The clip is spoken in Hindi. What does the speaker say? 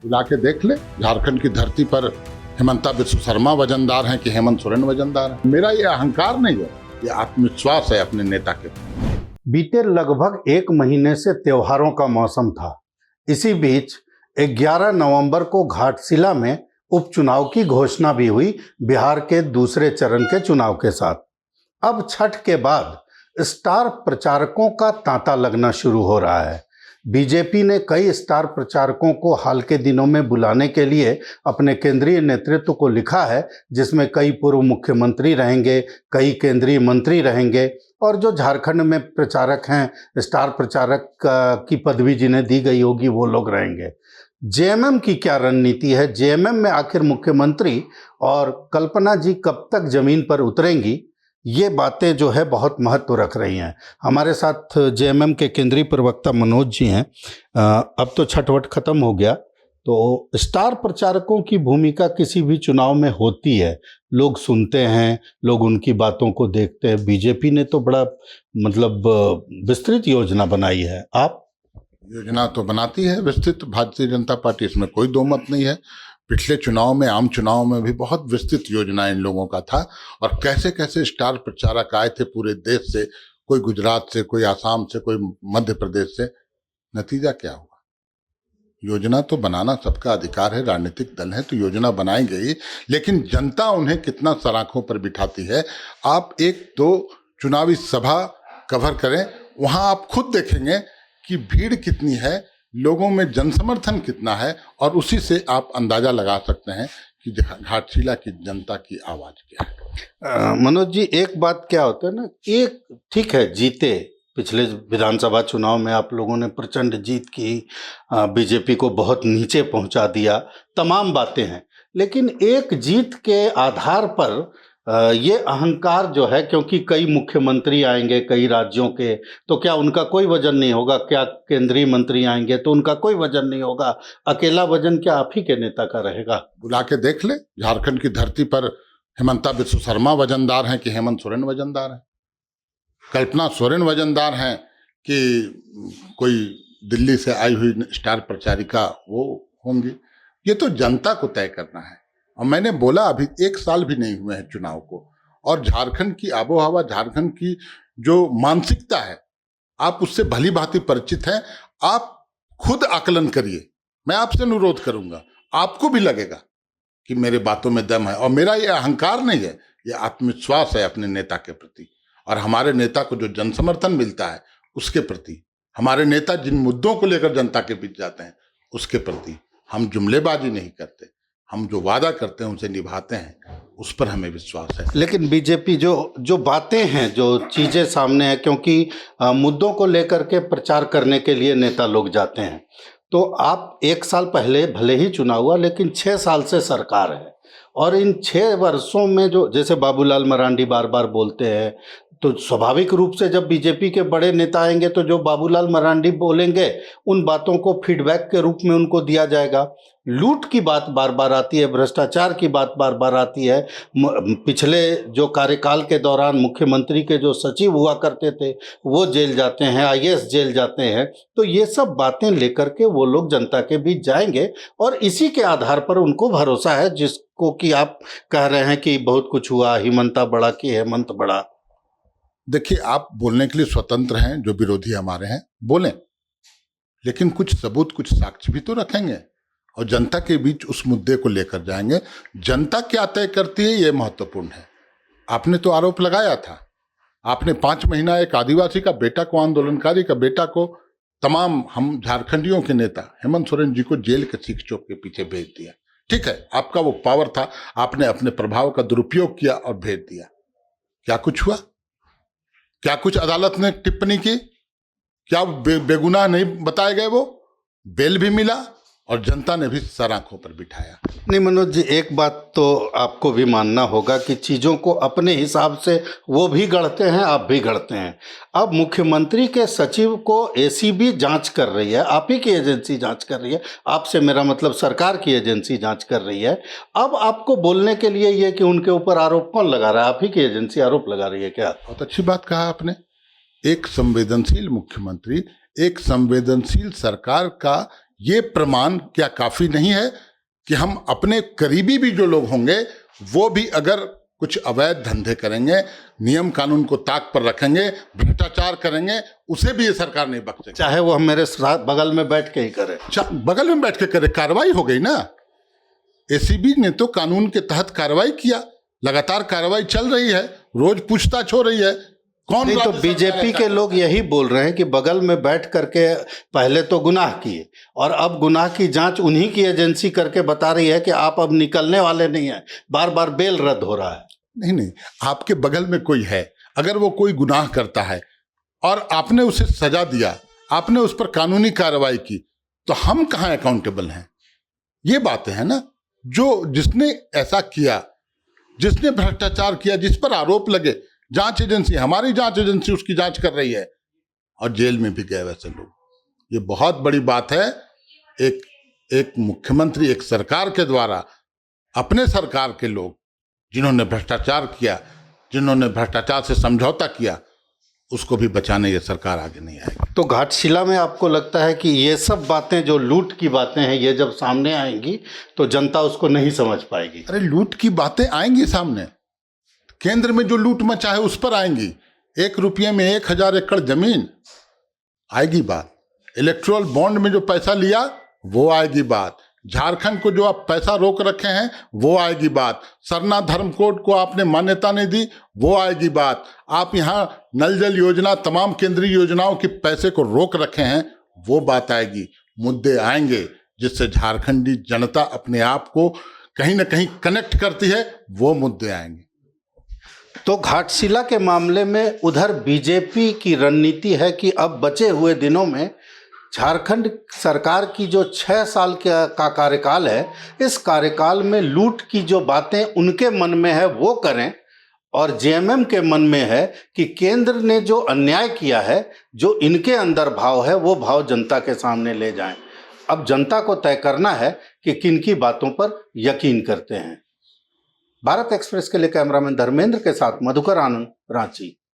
बुला के देख ले, झारखंड की धरती पर हेमंता बिस्व शर्मा वजनदार हैं कि हेमंत सोरेन वजनदार है। मेरा ये अहंकार नहीं है, ये आत्मविश्वास है अपने नेता के प्रति। बीते लगभग एक महीने से त्योहारों का मौसम था। इसी बीच 11 नवंबर को घाटशिला में उपचुनाव की घोषणा भी हुई, बिहार के दूसरे चरण के चुनाव के साथ। अब छठ के बाद स्टार प्रचारकों का तांता लगना शुरू हो रहा है। बीजेपी ने कई स्टार प्रचारकों को हाल के दिनों में बुलाने के लिए अपने केंद्रीय नेतृत्व को लिखा है, जिसमें कई पूर्व मुख्यमंत्री रहेंगे, कई केंद्रीय मंत्री रहेंगे और जो झारखंड में प्रचारक हैं, स्टार प्रचारक की पदवी जिन्हें दी गई होगी, वो लोग रहेंगे। जेएमएम की क्या रणनीति है, जेएमएम में आखिर मुख्यमंत्री और कल्पना जी कब तक जमीन पर उतरेंगी, ये बातें जो है बहुत महत्व रख रही हैं। हमारे साथ जेएमएम के केंद्रीय प्रवक्ता मनोज जी हैं। अब तो छठवट खत्म हो गया, तो स्टार प्रचारकों की भूमिका किसी भी चुनाव में होती है। लोग सुनते हैं, लोग उनकी बातों को देखते हैं। बीजेपी ने तो बड़ा विस्तृत योजना बनाई है। आप योजना तो बनाती है विस्तृत भारतीय जनता पार्टी, इसमें कोई दो मत नहीं है। पिछले चुनाव में, आम चुनाव में भी बहुत विस्तृत योजना इन लोगों का था और कैसे कैसे स्टार प्रचारक आए थे पूरे देश से, कोई गुजरात से, कोई आसाम से, कोई मध्य प्रदेश से। नतीजा क्या हुआ? योजना तो बनाना सबका अधिकार है, राजनीतिक दल है तो योजना बनाएंगे ही, लेकिन जनता उन्हें कितना सलाखों पर बिठाती है। आप एक दो चुनावी सभा कवर करें, वहां आप खुद देखेंगे कि भीड़ कितनी है, लोगों में जनसमर्थन कितना है और उसी से आप अंदाजा लगा सकते हैं कि घाटशिला की जनता की आवाज क्या है। मनोज जी, एक बात क्या होता है ना, एक ठीक है, जीते पिछले विधानसभा चुनाव में आप लोगों ने प्रचंड जीत की, बीजेपी को बहुत नीचे पहुंचा दिया, तमाम बातें हैं, लेकिन एक जीत के आधार पर ये अहंकार जो है, क्योंकि कई मुख्यमंत्री आएंगे कई राज्यों के, तो क्या उनका कोई वजन नहीं होगा? क्या केंद्रीय मंत्री आएंगे तो उनका कोई वजन नहीं होगा? अकेला वजन क्या आप ही के नेता का रहेगा? बुला के देख ले, झारखंड की धरती पर हेमंता बिस्व शर्मा वजनदार हैं कि हेमंत सोरेन वजनदार है। कल्पना सोरेन वजनदार हैं कि कोई दिल्ली से आई हुई स्टार प्रचारिका वो होंगी। ये तो जनता को तय करना है। और मैंने बोला, अभी 1 साल भी नहीं हुए हैं चुनाव को, और झारखंड की आबोहवा, झारखंड की जो मानसिकता है, आप उससे भली भांति परिचित हैं। आप खुद आकलन करिए। मैं आपसे अनुरोध करूंगा, आपको भी लगेगा कि मेरे बातों में दम है। और मेरा ये अहंकार नहीं है, ये आत्मविश्वास है अपने नेता के प्रति, और हमारे नेता को जो जनसमर्थन मिलता है उसके प्रति, हमारे नेता जिन मुद्दों को लेकर जनता के बीच जाते हैं उसके प्रति। हम जुमलेबाजी नहीं करते, हम जो वादा करते हैं उसे निभाते हैं, उस पर हमें विश्वास है। लेकिन बीजेपी जो बातें हैं, जो चीज़ें सामने हैं, क्योंकि मुद्दों को लेकर के प्रचार करने के लिए नेता लोग जाते हैं, तो आप 1 साल पहले भले ही चुनाव हुआ, लेकिन 6 साल से सरकार है, और इन 6 वर्षों में जो, जैसे बाबूलाल मरांडी बार बार बोलते हैं, तो स्वाभाविक रूप से जब बीजेपी के बड़े नेता आएंगे तो जो बाबूलाल मरांडी बोलेंगे उन बातों को फीडबैक के रूप में उनको दिया जाएगा। लूट की बात बार बार आती है, भ्रष्टाचार की बात बार बार आती है। पिछले जो कार्यकाल के दौरान मुख्यमंत्री के जो सचिव हुआ करते थे वो जेल जाते हैं, आईएएस जेल जाते हैं। तो ये सब बातें लेकर के वो लोग जनता के बीच जाएंगे और इसी के आधार पर उनको भरोसा है, जिसको कि आप कह रहे हैं कि बहुत कुछ हुआ, हिमंता बड़ा कि हेमंत बड़ा। देखिए, आप बोलने के लिए स्वतंत्र हैं, जो विरोधी हमारे हैं बोलें, लेकिन कुछ सबूत, कुछ साक्ष्य भी तो रखेंगे और जनता के बीच उस मुद्दे को लेकर जाएंगे। जनता क्या तय करती है ये महत्वपूर्ण है। आपने तो आरोप लगाया था, आपने 5 महीना एक आदिवासी का बेटा को, आंदोलनकारी का बेटा को, तमाम हम झारखंडियों के नेता हेमंत सोरेन जी को जेल के सीख चौक के पीछे भेज दिया। ठीक है, आपका वो पावर था, आपने अपने प्रभाव का दुरुपयोग किया और भेज दिया। क्या कुछ हुआ? क्या कुछ अदालत ने टिप्पणी की? क्या बेगुनाह नहीं बताए गए? वो बेल भी मिला और जनता ने भी सर आंखों पर बिठाया। नहीं मनोज जी, एक बात तो आपको भी मानना होगा कि चीज़ों को अपने हिसाब से वो भी गढ़ते हैं, आप भी गढ़ते हैं। अब मुख्यमंत्री के सचिव को एसीबी जांच कर रही है, आप ही की एजेंसी जांच कर रही है, आपसे मेरा मतलब सरकार की एजेंसी जांच कर रही है। अब आपको बोलने के लिए ये कि उनके ऊपर आरोप कौन लगा रहा है? आप ही की एजेंसी आरोप लगा रही है क्या? बहुत अच्छी बात कहा आपने। एक संवेदनशील मुख्यमंत्री, एक संवेदनशील सरकार का ये प्रमाण क्या काफी नहीं है कि हम अपने करीबी भी जो लोग होंगे वो भी अगर कुछ अवैध धंधे करेंगे, नियम कानून को ताक पर रखेंगे, भ्रष्टाचार करेंगे, उसे भी ये सरकार नहीं बख्शेगी। चाहे वो हम मेरे साथ बगल में बैठ के ही करे। बगल में बैठ के करे, कार्रवाई हो गई ना। एसीबी ने तो कानून के तहत कार्रवाई किया, लगातार कार्रवाई चल रही है, रोज पूछताछ हो रही है। कौन नहीं तो बीजेपी के लोग यही बोल रहे हैं कि बगल में बैठ करके पहले तो गुनाह किए और अब गुनाह की जांच उन्हीं की एजेंसी करके बता रही है कि आप अब निकलने वाले नहीं हैं, बार बार बेल रद्द हो रहा है। नहीं, आपके बगल में कोई है, अगर वो कोई गुनाह करता है और आपने उसे सजा दिया, आपने उस पर कानूनी कार्रवाई की, तो हम कहाँ अकाउंटेबल हैं? ये बातें हैं ना। जिसने ऐसा किया, जिसने भ्रष्टाचार किया, जिस पर आरोप लगे, जांच एजेंसी, हमारी जांच एजेंसी उसकी जांच कर रही है और जेल में भी गए वैसे लोग। ये बहुत बड़ी बात है। एक मुख्यमंत्री, एक सरकार के द्वारा अपने सरकार के लोग जिन्होंने भ्रष्टाचार किया, जिन्होंने भ्रष्टाचार से समझौता किया, उसको भी बचाने ये सरकार आगे नहीं आएगी। तो घाटशिला में आपको लगता है कि ये सब बातें जो लूट की बातें हैं, ये जब सामने आएंगी तो जनता उसको नहीं समझ पाएगी? अरे लूट की बातें आएंगी सामने, केंद्र में जो लूट मचा है उस पर आएंगी। 1 रुपये में 1000 एकड़ जमीन आएगी बात। इलेक्ट्रोल बॉन्ड में जो पैसा लिया वो आएगी बात। झारखंड को जो आप पैसा रोक रखे हैं वो आएगी बात। सरना धर्म कोड को आपने मान्यता नहीं दी वो आएगी बात। आप यहाँ नल जल योजना, तमाम केंद्रीय योजनाओं के पैसे को रोक रखे हैं, वो बात आएगी। मुद्दे आएंगे जिससे झारखंडी जनता अपने आप को कहीं ना कहीं कनेक्ट करती है, वो मुद्दे आएंगे। तो घाटशिला के मामले में उधर बीजेपी की रणनीति है कि अब बचे हुए दिनों में झारखंड सरकार की जो 6 साल का कार्यकाल है, इस कार्यकाल में लूट की जो बातें उनके मन में है वो करें, और जेएमएम के मन में है कि केंद्र ने जो अन्याय किया है, जो इनके अंदर भाव है, वो भाव जनता के सामने ले जाएं। अब जनता को तय करना है कि किन की बातों पर यकीन करते हैं। भारत एक्सप्रेस के लिए कैमरामैन धर्मेंद्र के साथ मधुकर आनंद, रांची।